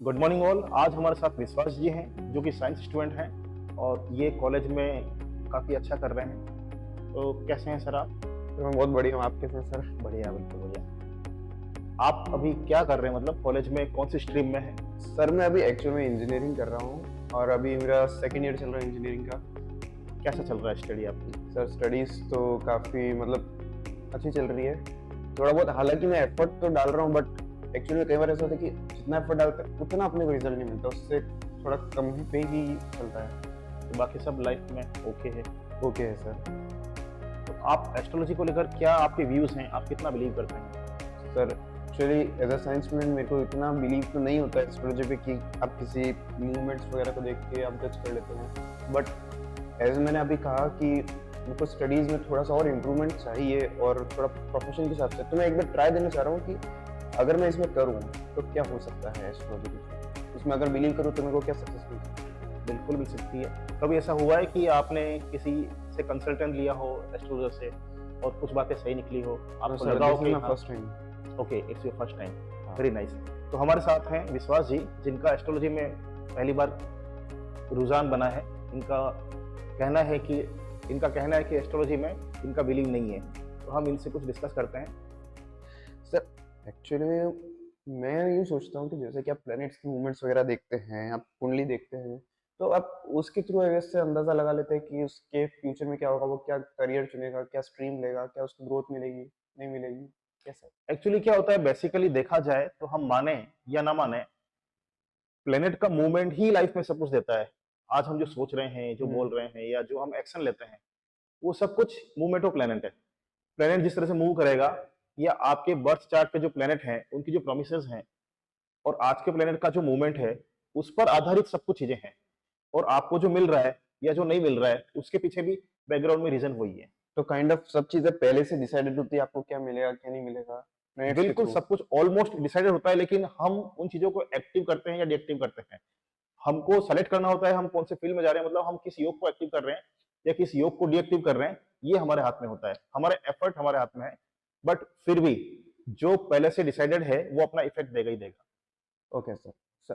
Good morning all. आज हमारे साथ विश्वास जी हैं जो कि साइंस स्टूडेंट हैं और ये कॉलेज में काफ़ी अच्छा कर रहे हैं। तो कैसे हैं सर आप? तो मैं बहुत बढ़िया हूँ। आप कैसे हैं सर? बढ़िया, बिल्कुल बढ़िया। आप अभी क्या कर रहे हैं, मतलब कॉलेज में कौन सी स्ट्रीम में हैं? सर मैं अभी एक्चुअल में इंजीनियरिंग कर रहा हूँ और अभी मेरा सेकेंड ईयर चल रहा है इंजीनियरिंग का। कैसा चल रहा है स्टडी आपकी? सर स्टडीज़ तो काफ़ी मतलब अच्छी चल रही है। थोड़ा बहुत हालांकि मैं एफर्ट तो डाल रहा हूँ बट एक्चुअली में कई बार ऐसा होता है कि जितना एफर्ट डालते हैं उतना अपने को रिजल्ट नहीं मिलता, उससे थोड़ा कम ही पे ही चलता है। तो बाकी सब लाइफ में ओके है? ओके है सर। तो आप एस्ट्रोलॉजी को लेकर क्या आपके व्यूज़ हैं, आप कितना बिलीव करते हैं? Sir actually as a science student मेरे को इतना बिलीव तो नहीं होता है एस्ट्रोलॉजी पे कि आप किसी मूवमेंट्स वगैरह को देख के आप जज कर लेते हैं, बट एज मैंने अभी कहा कि मेरे को स्टडीज़ में थोड़ा सा और इम्प्रूवमेंट चाहिए और थोड़ा प्रोफेशन के हिसाब से, तो मैं एक बार ट्राई देना चाह रहा हूँ कि अगर मैं इसमें करूँ तो क्या हो सकता है एस्ट्रोलॉजी के थ्रू, इसमें अगर बिलीव करूँ तो मेरे को क्या सक्सेस मिल सकती है। बिल्कुल मिल सकती है। कभी ऐसा हुआ है कि आपने किसी से कंसल्टेंट लिया हो एस्ट्रोलॉजर से और कुछ बातें सही निकली हो, आपको सर लगा हो दिस इज कि माई हाँ, first time. Okay, it's your first time. हाँ वेरी नाइस। तो हमारे साथ हैं विश्वास जी, जिनका एस्ट्रोलॉजी में पहली बार रुझान बना है। इनका कहना है कि एस्ट्रोलॉजी में इनका बिलीव नहीं है। तो हम इनसे कुछ डिस्कस करते हैं। सर एक्चुअली मैं यूँ सोचता हूँ कि जैसे कि आप प्लैनेट्स की मूवमेंट्स वगैरह देखते हैं, आप कुंडली देखते हैं, तो आप उसके थ्रू से अंदाज़ा लगा लेते हैं कि उसके फ्यूचर में क्या होगा, वो क्या करियर चुनेगा, क्या स्ट्रीम लेगा, क्या उसको ग्रोथ मिलेगी, नहीं मिलेगी, कैसा? एक्चुअली क्या होता है, बेसिकली देखा जाए तो हम माने या ना माने, प्लेनेट का मूवमेंट ही लाइफ में सब कुछ देता है। आज हम जो सोच रहे हैं, जो हुँ, बोल रहे हैं या जो हम एक्शन लेते हैं, वो सब कुछ मूवमेंट ऑफ प्लेनेट है। प्लेनेट जिस तरह से मूव करेगा या आपके बर्थ चार्ट पे जो प्लेनेट हैं उनकी जो प्रोमिसेस हैं और आज के प्लेनेट का जो मूवमेंट है, उस पर आधारित सब कुछ चीजें हैं। और आपको जो मिल रहा है या जो नहीं मिल रहा है, उसके पीछे भी बैकग्राउंड में रीजन वही है। तो काइंड ऑफ सब चीज़ें पहले से डिसाइडेड होती है आपको क्या मिलेगा, क्या नहीं मिलेगा, प्लैनेट्स के बिल्कुल थ्रू। सब कुछ ऑलमोस्ट डिसाइडेड होता है, लेकिन हम उन चीजों को एक्टिव करते हैं या डीएक्टिव करते हैं। हमको सेलेक्ट करना होता है हम कौन से फील्ड में जा रहे हैं, मतलब हम किस योग को एक्टिव कर रहे हैं या किस योग को डीएक्टिव कर रहे हैं, ये हमारे हाथ में होता है। हमारा एफर्ट हमारे हाथ में है, बट फिर भी जो पहले से डिसाइडेड है वो अपना इफेक्ट देगा ही देगा। Okay sir. सर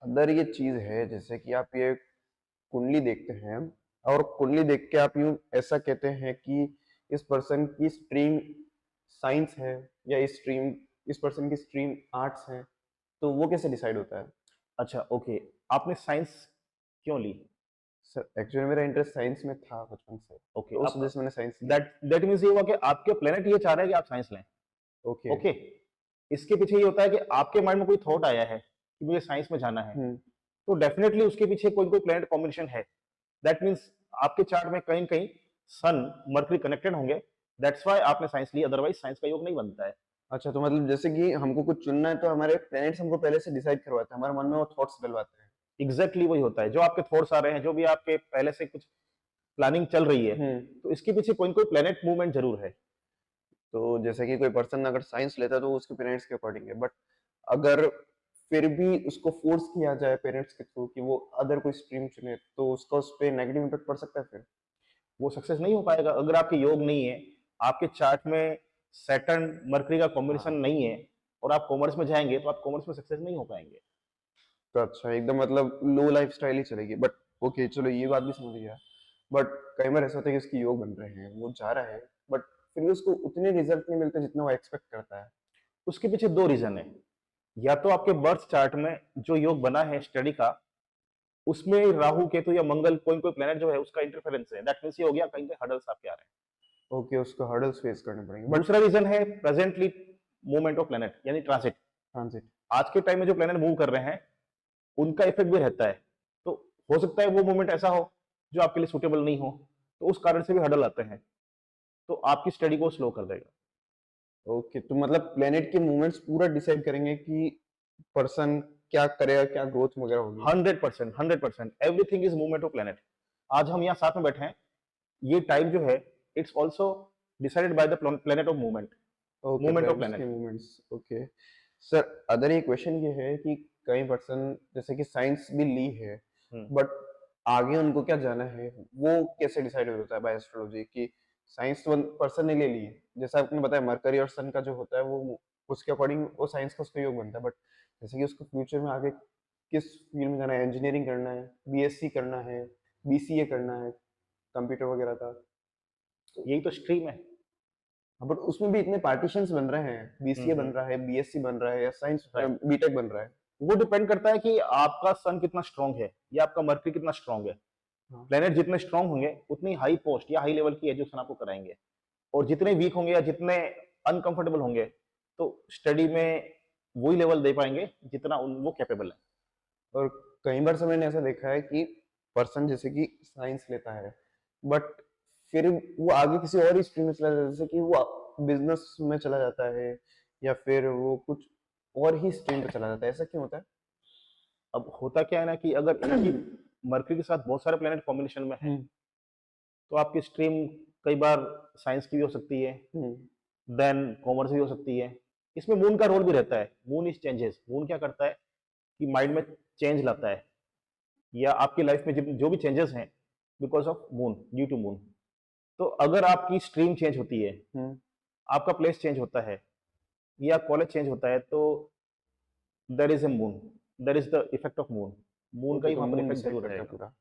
अंदर ये चीज़ है जैसे कि आप ये कुंडली देखते हैं और कुंडली देख के आप यूँ ऐसा कहते हैं कि इस पर्सन की स्ट्रीम साइंस है या इस पर्सन की स्ट्रीम आर्ट्स है, तो वो कैसे डिसाइड होता है? अच्छा, ओके। आपने साइंस क्यों ली? सर एक्चुअली मेरा इंटरेस्ट साइंस में था बचपन से, ओके, तो उस अब वजह से मैंने साइंस लिया। दैट दैट मीन्स ये हुआ कि आपके प्लेनेट ये चाह रहा है कि आप साइंस लें। ओके। ओके। इसके पीछे ये होता है कि आपके माइंड में कोई थॉट आया है कि मुझे साइंस में जाना है, हुँ, तो डेफिनेटली उसके पीछे कोई कोई प्लेनेट कॉम्बिनेशन है। दैट मीन्स आपके चार्ट में कहीं कहीं सन मरकरी कनेक्टेड होंगे। दैट्स वाई आपने साइंस ली, अदरवाइज साइंस का योग नहीं बनता है। अच्छा तो मतलब जैसे कि हमको कुछ चुनना है तो हमारे प्लैनेट्स हमको पहले से डिसाइड करवाते हैं, हमारे मन में वो थॉट्स डलवाते हैं। एग्जैक्टली वही होता है, जो आपके थॉट्स आ रहे हैं, जो भी आपके पहले से कुछ प्लानिंग चल रही है, हुँ। तो इसके पीछे कोई ना कोई प्लेनेट मूवमेंट जरूर है। तो जैसे कि कोई पर्सन अगर साइंस लेता है तो वो उसके पेरेंट्स के अकॉर्डिंग है, बट अगर फिर भी उसको फोर्स किया जाए पेरेंट्स के थ्रू कि वो अदर कोई स्ट्रीम चुने तो उसका उस पे नेगेटिव इम्पैक्ट पड़ सकता है फिर? वो सक्सेस नहीं हो पाएगा अगर आपके योग नहीं है, आपके चार्ट में सैटर्न मरकरी का कॉम्बिनेशन हाँ। नहीं है और आप कॉमर्स में जाएंगे तो आप कॉमर्स में सक्सेस नहीं हो पाएंगे। तो अच्छा एकदम मतलब लो लाइफस्टाइल ही चलेगी, बट ओके चलो ये बात भी समझ गया। बट कई बार ऐसा होता है कि उसकी योग बन रहे हैं, वो जा रहा है, बट फिर भी उसको उतने रिजल्ट नहीं मिलते जितना वो एक्सपेक्ट करता है। उसके पीछे दो रीजन है। या तो आपके बर्थ चार्ट में जो योग बना है स्टडी का, उसमें राहु केतु या मंगल कोई कोई प्लेनेट जो है उसका इंटरफेरेंस है। दैट मीन्स ये हो गया कहीं पे हर्डल्स आपके आ रहे ओके उसको हर्डल्स फेस करने पड़ेंगे, हैं। बट दूसरा रीजन है प्रेजेंटली मूवमेंट ऑफ प्लेनेट यानी ट्रांसिट। ट्रांजिट। आज के टाइम में जो प्लेनेट मूव कर रहे हैं उनका इफेक्ट भी रहता है। तो हो सकता है वो मूवमेंट ऐसा हो जो आपके लिए सुटेबल नहीं हो, तो उस कारण से भी हर्डल आते हैं, तो आपकी स्टडी को स्लो कर देगा। ओके तो मतलब प्लेनेट के मूवमेंट्स पूरा डिसाइड करेंगे कि पर्सन क्या करेगा, क्या ग्रोथ वगैरह होगी। 100%, 100%, everything is movement of planet. आज हम यहाँ साथ में बैठे हैं, ये टाइम जो है it's also decided by the planet of movement, okay movement of planets के planet. Movements. Okay sir other ये क्वेश्चन ये है कि कई पर्सन जैसे कि साइंस भी ली है बट आगे उनको क्या जाना है वो कैसे डिसाइड होता है बाय एस्ट्रोलॉजी की? साइंस तो पर्सन ने ले ली है, जैसा आपने बताया मरकरी और सन का जो होता है वो उसके अकॉर्डिंग वो साइंस का उसका योग बनता है, बट जैसे कि उसको फ्यूचर में आगे किस फील्ड में जाना है, इंजीनियरिंग करना है, बीएससी करना है, बीसीए करना है, कंप्यूटर वगैरह का। यही तो स्ट्रीम है। हाँ, बट उसमें भी इतने पार्टीशंस बन रहे हैं, बीसीए बन हम्म। रहा है, बीएससी बन रहा है, या साइंस राइट। बीटेक बन रहा है। वो डिपेंड करता है कि आपका सन कितना स्ट्रांग है या आपका मर्करी कितना स्ट्रांग है। हाँ। प्लेनेट जितने स्ट्रांग होंगे उतनी हाई पोस्ट या हाई लेवल की एजुकेशन आपको कराएंगे, और जितने वीक होंगे या जितने अनकंफर्टेबल होंगे तो स्टडी में वही लेवल दे पाएंगे जितना वो कैपेबल है। और कई बार से मैंने ऐसा देखा है कि पर्सन जैसे कि साइंस लेता है, बट फिर वो आगे किसी और ही स्ट्रीम में चला जाता है, जैसे कि वो बिजनेस में चला जाता है, या फिर वो कुछ और ही स्ट्रीम पे चला जाता है। ऐसा क्यों होता है? अब होता क्या है ना कि अगर इनकी मर्करी के साथ बहुत सारे प्लेनेट कॉम्बिनेशन में है तो आपकी स्ट्रीम कई बार साइंस की भी हो सकती है, देन कॉमर्स भी हो सकती है। इसमें मून का रोल भी रहता है। Moon is changes. मून क्या करता है कि माइंड में चेंज लाता है, या आपकी लाइफ में जो भी चेंजेस हैं because of moon, due to moon. तो अगर आपकी स्ट्रीम चेंज होती है, आपका प्लेस चेंज होता है या कॉलेज चेंज होता है, तो there is a moon, there is the effect of moon. Moon का ओके, ही तो वहां पर मून इफेक्ट डिसाइड जरूर करता है रहेगा। पूरा।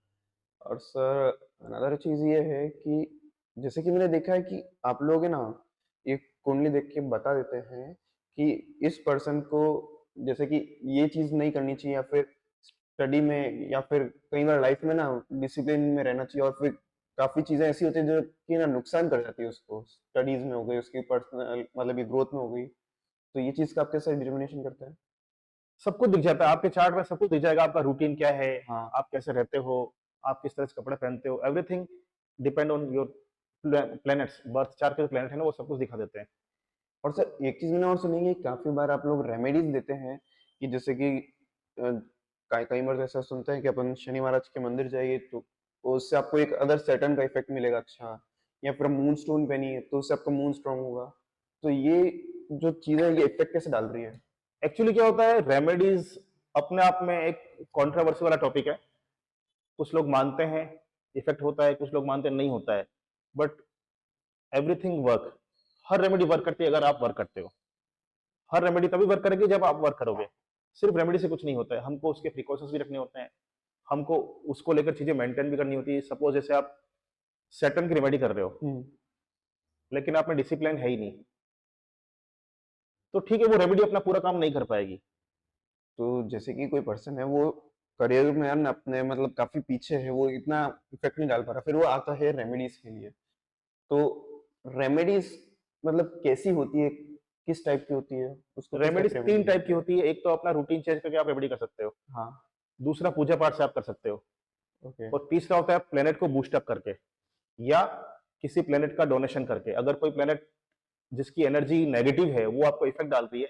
और सर, अनदर चीज ये है कि जैसे कि मैंने देखा है कि आप लोग है ना, एक कुंडली देख के बता देते हैं कि इस पर्सन को जैसे कि ये चीज नहीं करनी चाहिए, या फिर स्टडी में, या फिर कई बार लाइफ में ना डिसिप्लिन में रहना चाहिए, और फिर काफी चीजें ऐसी होती है जो कि ना नुकसान कर जाती है उसको, स्टडीज में हो गई, उसकी पर्सनल मतलब ये ग्रोथ में हो गई। तो ये चीज का आप कैसे डिटर्मिनेशन करते हैं? सब कुछ दिख जाता है आपके चार्ट में। सब कुछ दिख जाएगा। आपका रूटीन क्या है, हाँ। आप कैसे रहते हो, आप किस तरह से कपड़े पहनते हो, everything depend on your planets. Birth chart के जो प्लैनेट है ना वो सब कुछ दिखा देते हैं। और सर एक चीज मैंने और सुनी है, काफी बार आप लोग रेमेडीज देते हैं कि जैसे कि कई कई बार तो ऐसा सुनते हैं कि अपन शनि महाराज के मंदिर जाइए तो उससे आपको एक अदर सैटर्न का इफेक्ट मिलेगा अच्छा, या फिर मून स्टोन पहनिए तो उससे आपका मून स्ट्रांग होगा। तो ये जो चीजें ये इफेक्ट कैसे डाल रही है? एक्चुअली क्या होता है, रेमेडीज अपने आप में एक कंट्रोवर्सी वाला टॉपिक है। कुछ लोग मानते हैं इफेक्ट होता है, कुछ लोग मानते हैं नहीं होता है, but everything work. Her remedy work करती है अगर आप वर्क करते हो। हर रेमेडी तभी वर्क करेगी जब आप वर्क करोगे। सिर्फ रेमेडी से कुछ नहीं होता है, हमको उसके प्रिकॉशंस भी रखने होते हैं, हमको उसको लेकर चीजें मेंटेन भी करनी होती है। सपोज जैसे आप सैटर्न की रेमेडी कर रहे हो लेकिन आप में डिसिप्लिन है ही नहीं, तो ठीक है वो रेमेडी अपना पूरा काम नहीं कर पाएगी। तो जैसे कि कोई पर्सन है, वो करियर में यार अपने मतलब काफी पीछे है, वो इतना इफेक्ट नहीं डाल पा रहा, फिर वो आता है रेमेडीज के लिए। तो रेमेडीज मतलब कैसी होती है, किस टाइप की होती है, उसको किस टाइप रेमेडीज की तीन रेमेडी? टाइप की होती है। एक तो अपना रूटीन चेंज करके आप रेमेडी कर सकते हो, हाँ। दूसरा पूजा पाठ से आप कर सकते हो, ओके। और तीसरा होता है प्लेनेट को बूस्ट अप करके या किसी प्लेनेट का डोनेशन करके। अगर कोई प्लेनेट जिसकी एनर्जी नेगेटिव है वो आपको इफेक्ट डाल रही है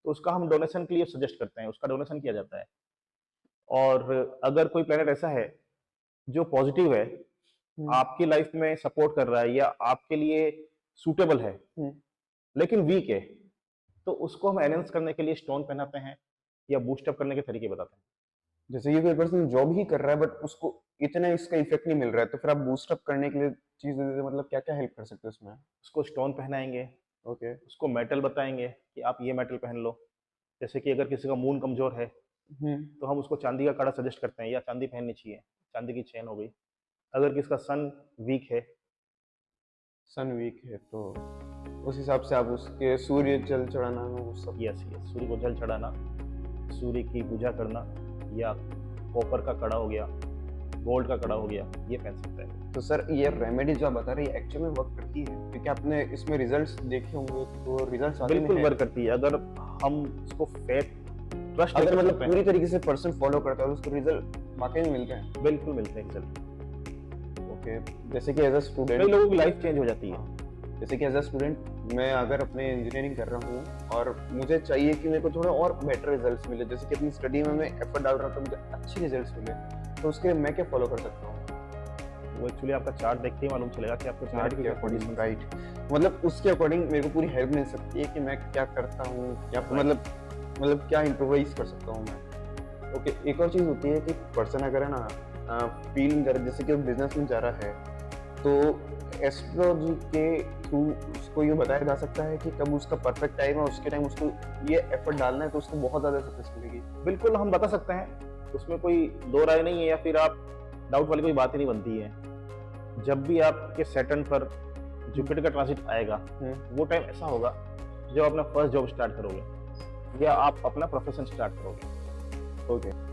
तो उसका हम डोनेशन के लिए सजेस्ट करते हैं, उसका डोनेशन किया जाता है। और अगर कोई प्लेनेट ऐसा है जो पॉजिटिव है, आपकी लाइफ में सपोर्ट कर रहा है या आपके लिए सूटेबल है लेकिन वीक है, तो उसको हम एनहेंस करने के लिए स्टोन पहनाते हैं या बूस्टअप करने के तरीके बताते हैं। जैसे ये कोई पर्सन जॉब ही कर रहा है बट उसको इतना इसका इफेक्ट नहीं मिल रहा है, तो फिर आप बूस्ट अप करने के लिए चीज मतलब क्या क्या हेल्प कर सकते हो उसमें? उसको स्टोन पहनाएंगे, ओके। उसको मेटल बताएंगे कि आप ये मेटल पहन लो। जैसे कि अगर किसी का मून कमजोर है तो हम उसको चांदी का कड़ा सजेस्ट करते हैं या चांदी पहननी चाहिए, चांदी की चेन हो गई। अगर किसका सन वीक है, सन वीक है, तो उस हिसाब से आप उसके सूर्य जल चढ़ाना वो सब। यस यस, सूर्य को जल चढ़ाना, सूर्य की पूजा करना, या कॉपर का कड़ा हो गया, गोल्ड का कड़ा हो गया, ये पहन सकता है। तो सर ये रेमेडी जो आप बता रहे हैं एक्चुअली में वर्क करती है, क्योंकि आपने इसमें रिजल्ट्स देखे होंगे, तो रिजल्ट्स आते बिल्कुल वर्क करती है अगर हम उसको फेथ ट्रस्ट अगर मतलब पूरी तरीके से पर्सन फॉलो करता है और उसको रिजल्ट वाकई में मिलते हैं। बिल्कुल मिलते हैं रिजल्ट। ओके। जैसे कि एज अ स्टूडेंट कई लोगों की लाइफ चेंज हो जाती है। जैसे कि एज अ स्टूडेंट मैं अगर अपने इंजीनियरिंग कर रहा हूँ और मुझे चाहिए कि मेरे को थोड़ा और बेटर रिजल्ट्स मिले, जैसे कि अपनी स्टडी में मैं एफर्ट डाल रहा हूँ तो मुझे अच्छे रिजल्ट्स मिले, तो उसके लिए मैं क्या फॉलो कर सकता हूँ? वो एक्चुअली आपका चार्ट देख के ही मालूम चलेगा कि आपको चार्ट के अकॉर्डिंग, राइट, मतलब उसके अकॉर्डिंग मेरे को पूरी हेल्प मिल सकती है कि मैं क्या करता हूँ, या फिर मतलब क्या इम्प्रोवाइज कर सकता हूँ मैं। ओके। एक और चीज़ होती है कि पर्सन अगर है ना फील्ड कर, जैसे कि वो बिजनेस में जा रहा है, तो एस्ट्रोलॉजी के थ्रू उसको ये बताया जा सकता है कि कब उसका परफेक्ट टाइम है, उसके टाइम उसको ये एफर्ट डालना है तो उसको बहुत ज़्यादा सक्सेस मिलेगी। बिल्कुल हम बता सकते हैं। उसमें कोई दो राय नहीं है या फिर आप डाउट वाली कोई बात ही नहीं बनती है। जब भी आपके सैटर्न पर जुपिटर का ट्रांजिट आएगा, वो टाइम ऐसा होगा जब अपना फर्स्ट जॉब स्टार्ट करोगे या आप अपना प्रोफेशन स्टार्ट करोगे। ओके।